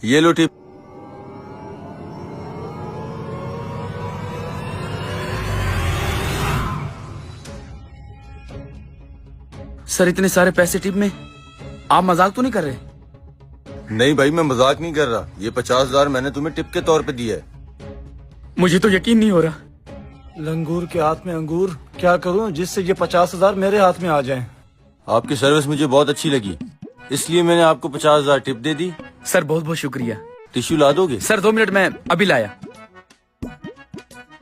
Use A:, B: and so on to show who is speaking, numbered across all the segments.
A: ये लो tip.
B: Sir इतने सारे पैसे टिप में, आप मजाक तो नहीं कर रहे?
A: नहीं भाई, मैं मजाक नहीं कर रहा। ये 50,000 मैंने तुम्हें टिप के तौर पे दिया है।
B: मुझे तो यकीन नहीं हो रहा।
C: लंगूर के हाथ में अंगूर, क्या करूं जिससे ये 50,000 मेरे हाथ में आ जाएं।
A: आपकी सर्विस मुझे बहुत अच्छी लगी, इसलिए मैंने आपको 50,000 टिप दे दी।
B: सर बहुत बहुत शुक्रिया।
A: टिश्यू ला दोगे?
B: सर 2 मिनट में अभी लाया।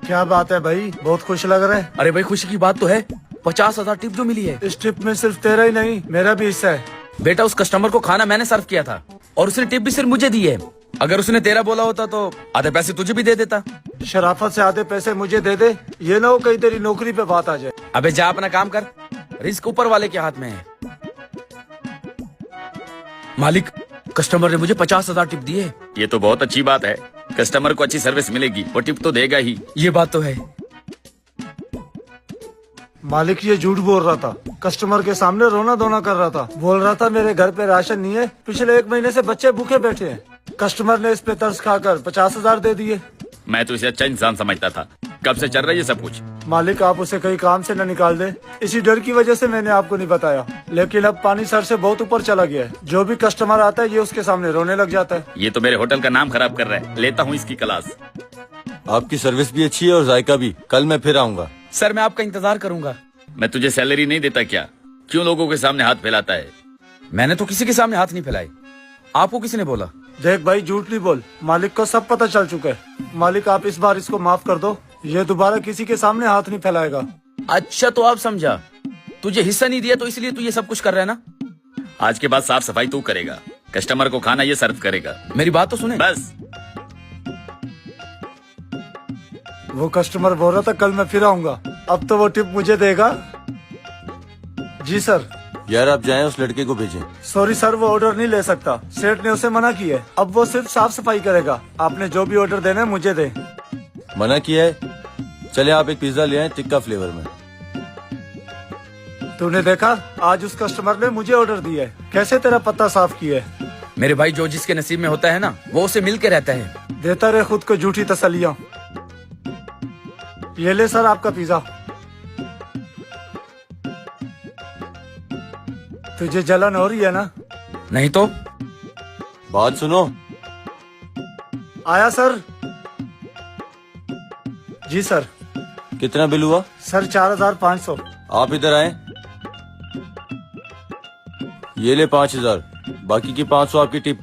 C: क्या बात है भाई, बहुत खुश लग रहा है।
B: अरे भाई खुशी की बात तो है, 50,000 टिप जो मिली है।
C: इस ट्रिप में सिर्फ तेरा ही नहीं, मेरा भी हिस्सा है।
B: बेटा उस कस्टमर को खाना मैंने सर्व किया था और उसने टिप भी सिर्फ मुझे दी है। अगर उसने तेरा बोला होता तो आधे पैसे तुझे भी दे देता।
C: शराफत से आधे पैसे मुझे दे दे, ये ना हो कहीं तेरी नौकरी पे बात आ जाए।
B: अबे जा अपना काम कर, रिस्क ऊपर वाले के हाथ में है। मालिक, कस्टमर ने मुझे 50,000 टिप दी है।
D: ये तो बहुत अच्छी बात है। कस्टमर को अच्छी सर्विस मिलेगी, वो टिप तो देगा ही।
B: ये बात तो है।
C: मालिक ये झूठ बोल रहा था, कस्टमर के सामने रोना धोना कर रहा था। बोल रहा था मेरे घर पे राशन नहीं है, पिछले 1 महीने से बच्चे भूखे बैठे हैं। कस्टमर ने इस पे तरस खाकर 50,000 दे दिए।
D: मैं तो इसे अच्छा इंसान समझता था। कब से चल रहा है ये सब कुछ?
C: मालिक आप उसे कहीं काम से न निकाल दे, इसी डर की वजह से मैंने आपको नहीं बताया। लेकिन अब पानी सर से बहुत ऊपर चला गया है। जो भी कस्टमर आता है ये उसके सामने रोने लग जाता है।
D: ये तो मेरे होटल का नाम खराब कर रहा है। लेता हूँ इसकी क्लास।
A: आपकी सर्विस भी अच्छी है और जायका भी। कल मैं फिर आऊंगा।
B: सर मैं आपका इंतजार करूंगा।
D: मैं तुझे सैलरी नहीं देता क्या? क्यों लोगों के सामने हाथ फैलाता है?
B: मैंने तो किसी के सामने हाथ नहीं फैलाए। आपको किसी ने बोला?
C: देख भाई झूठ नहीं बोल, मालिक को सब पता चल चुका है। मालिक आप इस बार इसको माफ कर दो, ये दोबारा किसी के सामने हाथ नहीं फैलाएगा।
B: अच्छा तो आप समझा, तुझे हिस्सा नहीं दिया तो इसलिए तू ये सब कुछ कर रहा है ना।
D: आज के बाद साफ सफाई तू करेगा, कस्टमर को खाना ये सर्व करेगा।
B: मेरी बात तो सुने।
D: बस।
C: वो कस्टमर बोल रहा था कल मैं फिर आऊंगा, अब तो वो टिप मुझे देगा। जी सर।
A: यार आप जाएं, उस लड़के को भेजें।
C: सॉरी सर, वो ऑर्डर नहीं ले सकता, सेठ ने उसे मना किया है। अब वो सिर्फ साफ सफाई करेगा। आपने जो भी ऑर्डर देना है मुझे दे।
A: मना किया है? चले आप एक पिज्जा ले आए टिक्का फ्लेवर में।
C: तूने देखा, आज उस कस्टमर ने मुझे ऑर्डर दिया है। कैसे तेरा पत्ता साफ किया है।
B: मेरे भाई जो जिसके नसीब में होता है ना, वो उसे मिल के रहता है।
C: देता रहे खुद को झूठी तसल्लियां। ये ले सर आपका पिज्जा। तुझे जलन हो रही है ना?
B: नहीं तो।
A: बात सुनो।
C: आया सर। जी सर।
A: कितना बिल हुआ?
C: सर 4,500।
A: आप इधर आए। ये ले 5,000, बाकी की 500 आपकी टिप।